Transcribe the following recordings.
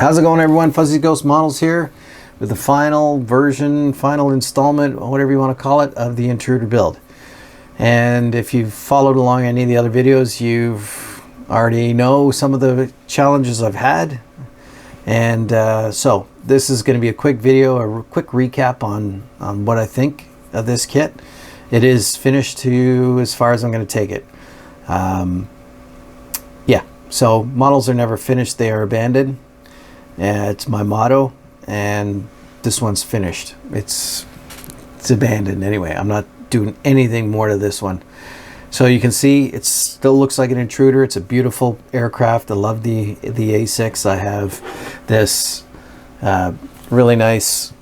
How's it going, everyone? Fuzzy Ghost Models here with the final version, final installment, whatever you want to call it, of the Intruder build. And if you've followed along any of the other videos, you've already know some of the challenges I've had. And so this is going to be a quick video, a quick recap on what I think of this kit. It is finished to as far as I'm going to take it. Yeah, so models are never finished, they are abandoned. It's my motto, and this one's finished. It's abandoned anyway. I'm not doing anything more to this one. So you can see it still looks like an Intruder. It's a beautiful aircraft. I love the A6. I have this really nice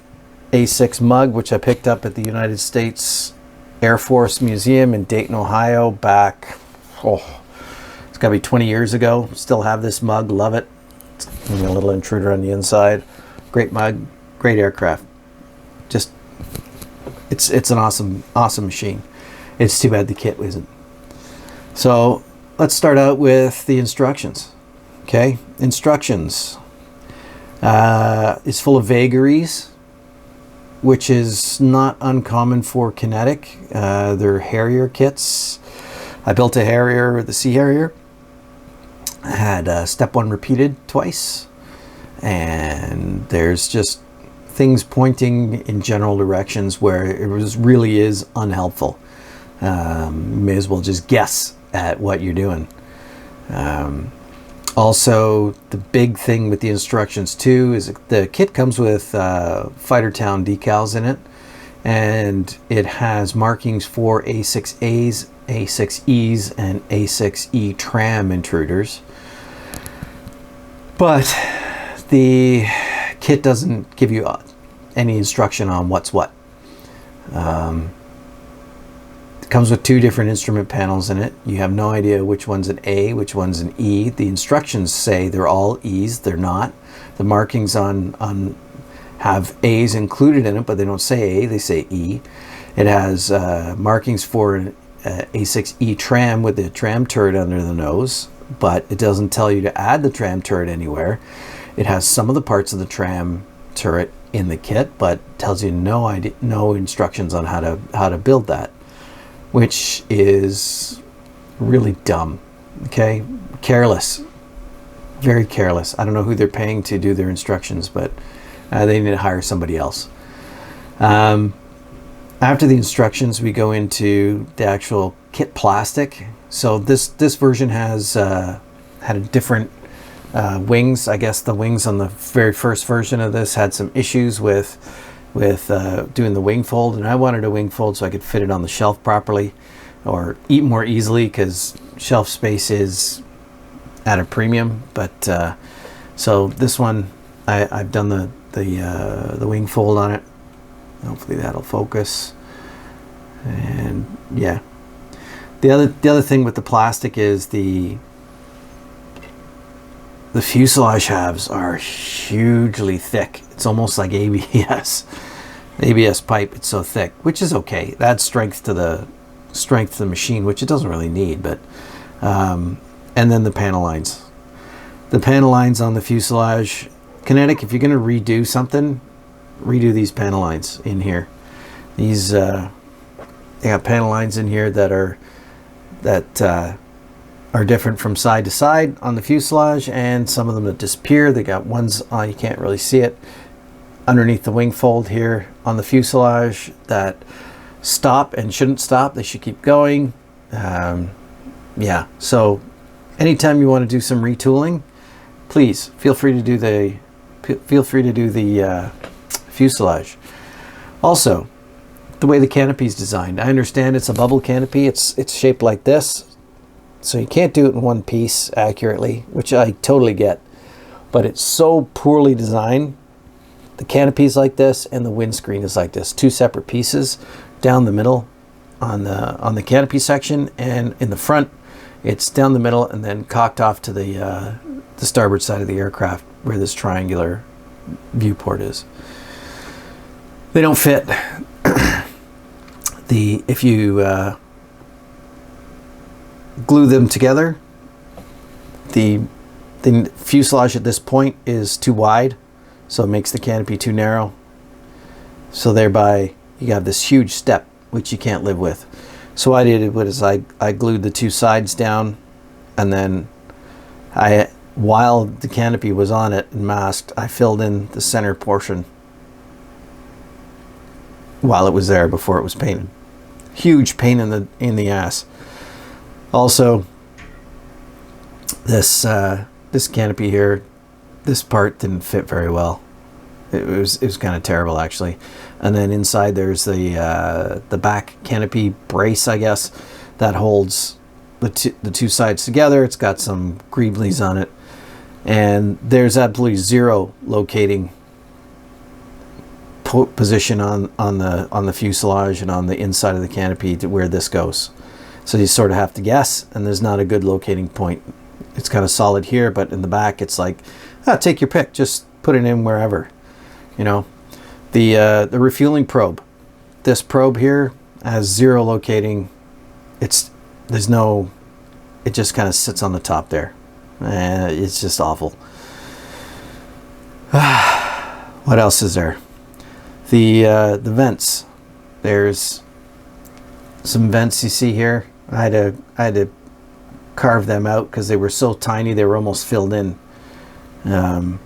A6 mug, which I picked up at the United States Air Force Museum in Dayton, Ohio back, it's gotta be 20 years ago. Still have this mug, love it. A little Intruder on the inside. Great mug, great aircraft. Just, it's an awesome machine. It's too bad the kit isn't. So let's start out with the instructions. Okay, instructions. It's full of vagaries, which is not uncommon for Kinetic. They're Harrier kits. I built a Harrier, the Sea Harrier. I had step one repeated twice, and there's just things pointing in general directions where it really is unhelpful. You may as well just guess at what you're doing. Also, the big thing with the instructions too is the kit comes with Fighter Town decals in it, and it has markings for A6As, A6Es, and A6E tram intruders. But the kit doesn't give you any instruction on what's what. It comes with two different instrument panels in it. You have no idea which one's an A, which one's an E. The instructions say they're all E's. They're not. The markings on have A's included in it, but they don't say A, they say E. It has markings for an A6E tram with the tram turret under the nose, but it doesn't tell you to add the tram turret anywhere. It has some of the parts of the tram turret in the kit, but tells you no instructions on how to build that, which is really dumb. Okay, careless, very careless. I don't know who they're paying to do their instructions, but they need to hire somebody else. After the instructions, we go into the actual kit plastic. So this version has had a different wings. I guess the wings on the very first version of this had some issues with doing the wing fold, and I wanted a wing fold so I could fit it on the shelf properly or eat more easily, because shelf space is at a premium. But so this one, I've done the wing fold on it. Hopefully that'll focus. And yeah, the other thing with the plastic is the fuselage halves are hugely thick. It's almost like ABS pipe. It's so thick, which is okay. That's strength to the machine, which it doesn't really need. But and then the panel lines. The panel lines on the fuselage. Kinetic, if you're going to redo something, redo these panel lines in here. These they got panel lines in here that are different from side to side on the fuselage, and some of them that disappear. They got ones on, you can't really see it, underneath the wing fold here on the fuselage that stop and shouldn't stop. They should keep going. Yeah, so anytime you want to do some retooling, please feel free to do the fuselage. Also, the way the canopy is designed, I understand it's a bubble canopy. It's shaped like this, so you can't do it in one piece accurately, which I totally get. But it's so poorly designed. The canopy is like this, and the windscreen is like this. Two separate pieces down the middle on the canopy section, and in the front, it's down the middle and then cocked off to the starboard side of the aircraft where this triangular viewport is. They don't fit. If you glue them together, the the fuselage at this point is too wide, so it makes the canopy too narrow. So thereby you have this huge step which you can't live with. So what I did was I glued the two sides down, and then while the canopy was on it and masked, I filled in the center portion while it was there before it was painted. Huge pain in the ass. Also, this canopy here, this part didn't fit very well. It was kind of terrible, actually. And then inside there's the back canopy brace, I guess, that holds the two sides together. It's got some greeblies on it, and there's absolutely zero locating position on the fuselage and on the inside of the canopy to where this goes. So you sort of have to guess, and there's not a good locating point. It's kind of solid here, but in the back it's like, take your pick, just put it in wherever. You know, the refueling probe. This probe here has zero locating. It just kind of sits on the top there. It's just awful. What else is there? The vents. There's some vents you see here. I had to carve them out because they were so tiny they were almost filled in from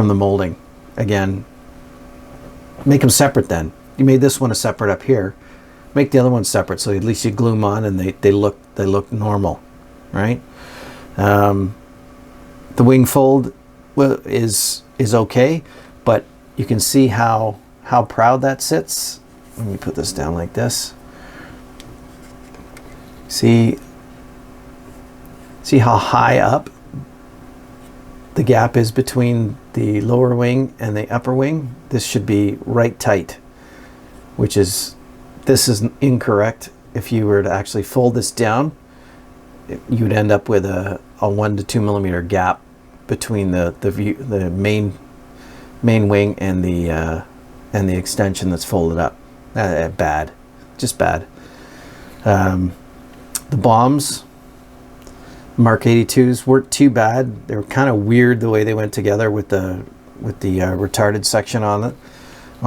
the molding. Again, make them separate then. You made this one a separate up here. Make the other one separate, so at least you glue them on and they look normal, right? The wing fold is okay, but you can see how proud that sits. Let me put this down like this. See how high up the gap is between the lower wing and the upper wing? This should be right tight, this is incorrect. If you were to actually fold this down, you'd end up with a 1 to 2 millimeter gap between the main wing and the extension that's folded up. Bad, just bad. The bombs, Mark 82s, weren't too bad. They were kind of weird the way they went together with the retarded section on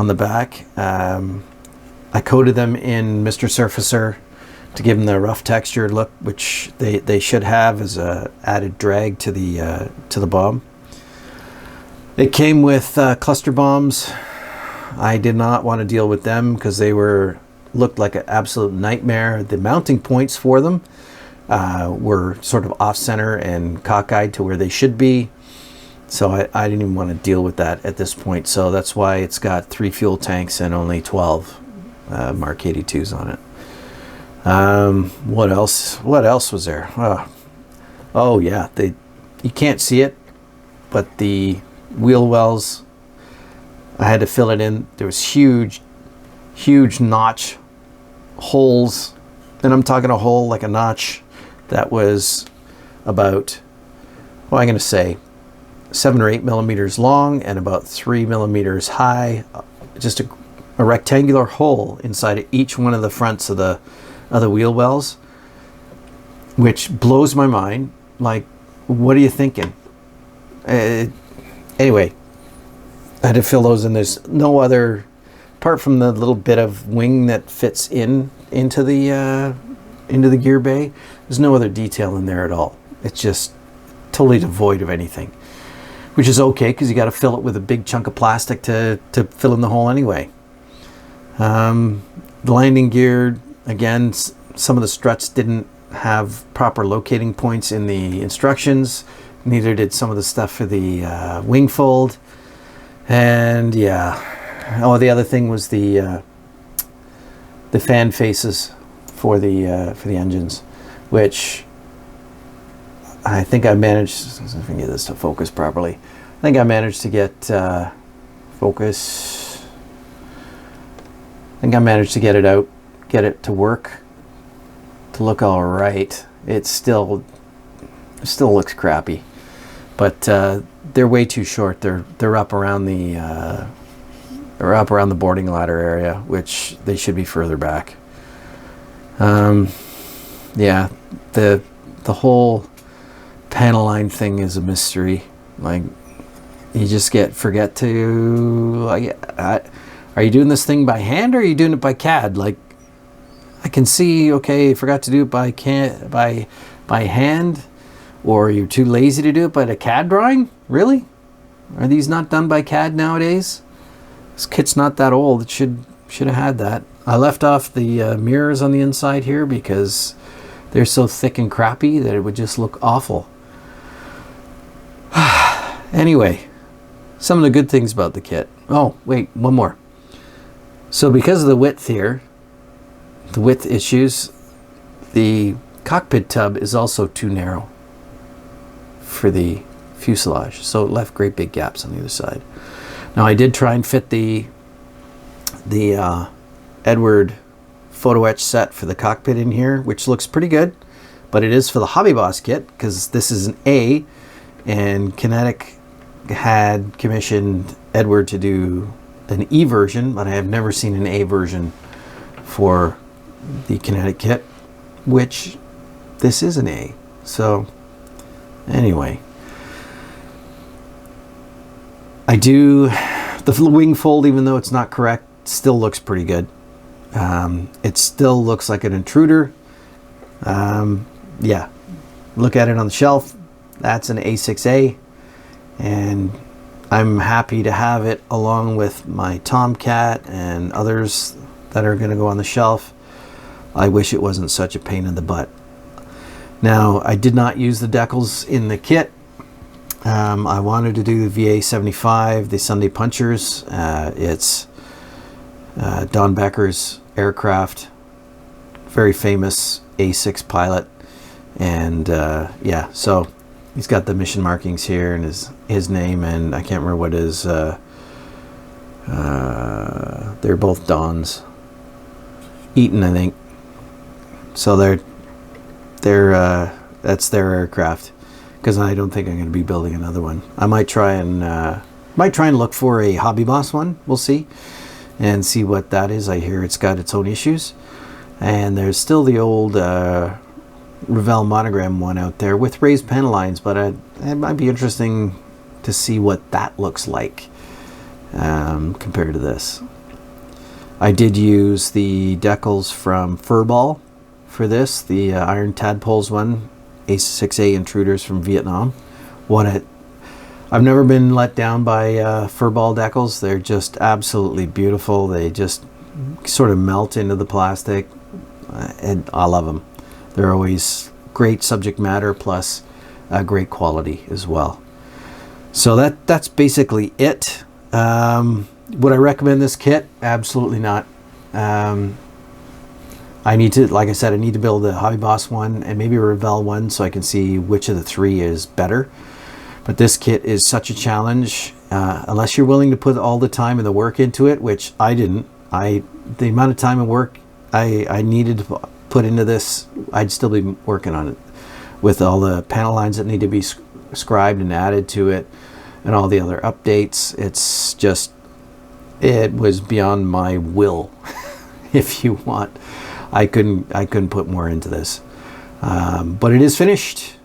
the back. I coated them in Mr. Surfacer to give them the rough textured look, which they should have as a added drag to the bomb. It came with cluster bombs. I did not want to deal with them because they looked like an absolute nightmare. The mounting points for them were sort of off center and cockeyed to where they should be. So I didn't even want to deal with that at this point. So that's why it's got 3 fuel tanks and only 12 Mark 82s on it. What else was there? Oh yeah, you can't see it, but the wheel wells, I had to fill it in. There was huge notch holes, and I'm talking a hole like a notch that was about, I'm going to say 7 or 8 millimeters long and about 3 millimeters high. Just a rectangular hole inside of each one of the fronts of the wheel wells, which blows my mind. Like, what are you thinking? Anyway, I had to fill those in. There's no other, apart from the little bit of wing that fits into the gear bay, there's no other detail in there at all. It's just totally devoid of anything, which is okay because you got to fill it with a big chunk of plastic to fill in the hole anyway. The landing gear, again, some of the struts didn't have proper locating points in the instructions. Neither did some of the stuff for the wing fold. And yeah, the other thing was the fan faces for the engines, which I think I managed. If I can get this to focus properly, I think I managed to get focus. I think I managed to get it out, get it to work, to look all right. It still looks crappy, but they're way too short. They're up around the boarding ladder area, which they should be further back. Yeah, the whole panel line thing is a mystery. Like, you just forget to, like, are you doing this thing by hand or are you doing it by CAD? Like, I can see, okay, forgot to do it by hand, or you're too lazy to do it by the CAD drawing? Really? Are these not done by CAD nowadays? This kit's not that old. It should have had that. I left off the mirrors on the inside here because they're so thick and crappy that it would just look awful. Anyway, some of the good things about the kit. Oh, wait, one more. So because of the width here, the width issues, the cockpit tub is also too narrow for the fuselage. So it left great big gaps on the other side. Now I did try and fit the Edward photo etch set for the cockpit in here, which looks pretty good, but it is for the Hobby Boss kit because this is an A, and Kinetic had commissioned Edward to do an E version, but I have never seen an A version for the Kinetic kit, which this is an A. So anyway, the wing fold, even though it's not correct, still looks pretty good. It still looks like an Intruder. Yeah, look at it on the shelf. That's an A6-A, and I'm happy to have it along with my Tomcat and others that are going to go on the shelf. I wish it wasn't such a pain in the butt. Now, I did not use the decals in the kit. I wanted to do the VA-75, the Sunday Punchers. It's Don Becker's aircraft, very famous A6 pilot, and yeah, so he's got the mission markings here and his name, and I can't remember what his they're both Dons. Eaton, I think. So that's their aircraft, because I don't think I'm going to be building another one. I might try and look for a Hobby Boss one. We'll see, and see what that is. I hear it's got its own issues, and there's still the old Revell monogram one out there with raised panel lines, but it might be interesting to see what that looks like compared to this. I did use the decals from Furball for this, the Iron Tadpoles one, A6-A Intruders from Vietnam. I've never been let down by Furball decals. They're just absolutely beautiful. They just sort of melt into the plastic, and I love them. They're always great subject matter, plus great quality as well. So that's basically it. Would I recommend this kit? Absolutely not. I need to, like I said, I need to build a Hobby Boss one and maybe a Revell one so I can see which of the three is better. But this kit is such a challenge, unless you're willing to put all the time and the work into it, which I didn't. The amount of time and work I needed to put into this, I'd still be working on it with all the panel lines that need to be scribed and added to it and all the other updates. It's just, it was beyond my will. If you want, I couldn't put more into this, but it is finished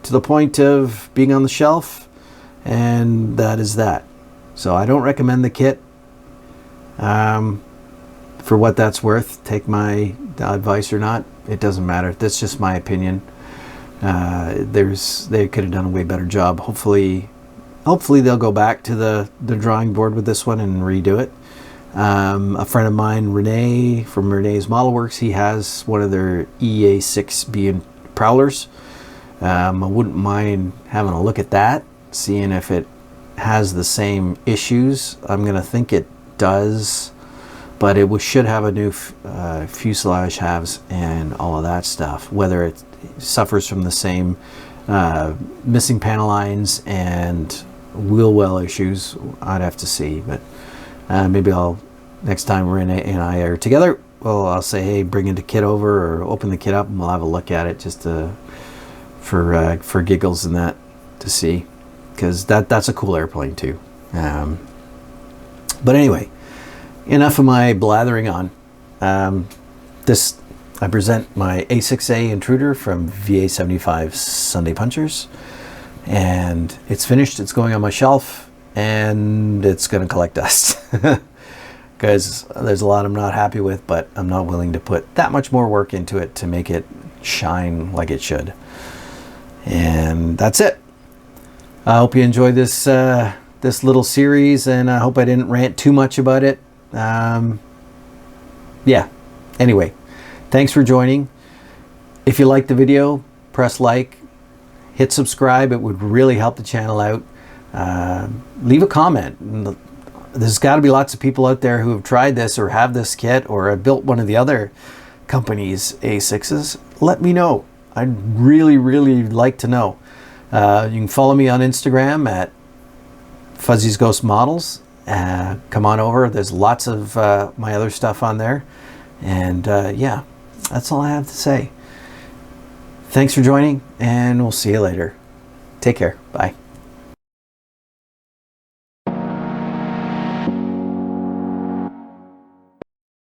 to the point of being on the shelf, and that is that. So I don't recommend the kit. For what that's worth, take my advice or not, it doesn't matter. That's just my opinion. They could have done a way better job. Hopefully they'll go back to the drawing board with this one and redo it. A friend of mine, Renee, from Renee's Model Works, he has one of their EA6B Prowlers. I wouldn't mind having a look at that, seeing if it has the same issues. I'm going to think it does, but it should have a new fuselage halves and all of that stuff. Whether it suffers from the same missing panel lines and wheel well issues, I'd have to see. But maybe next time Renee and I are together, well, I'll say, hey, bring the kit over or open the kit up and we'll have a look at it just for giggles and that, to see, because that's a cool airplane too. But anyway, enough of my blathering on. This I present my A6-A Intruder from VA75 Sunday Punchers, and it's finished. It's going on my shelf, and it's going to collect dust because there's a lot I'm not happy with, but I'm not willing to put that much more work into it to make it shine like it should. And that's it. I hope you enjoyed this this little series, and I hope I didn't rant too much about it. Yeah. Anyway, thanks for joining. If you liked the video, press like, hit subscribe. It would really help the channel out. Leave a comment. There's got to be lots of people out there who have tried this or have this kit or have built one of the other company's A6s. Let me know. I'd really, really like to know. You can follow me on Instagram at Fuzzy's Ghost Models. Come on over. There's lots of my other stuff on there. And yeah, that's all I have to say. Thanks for joining, and we'll see you later. Take care. Bye.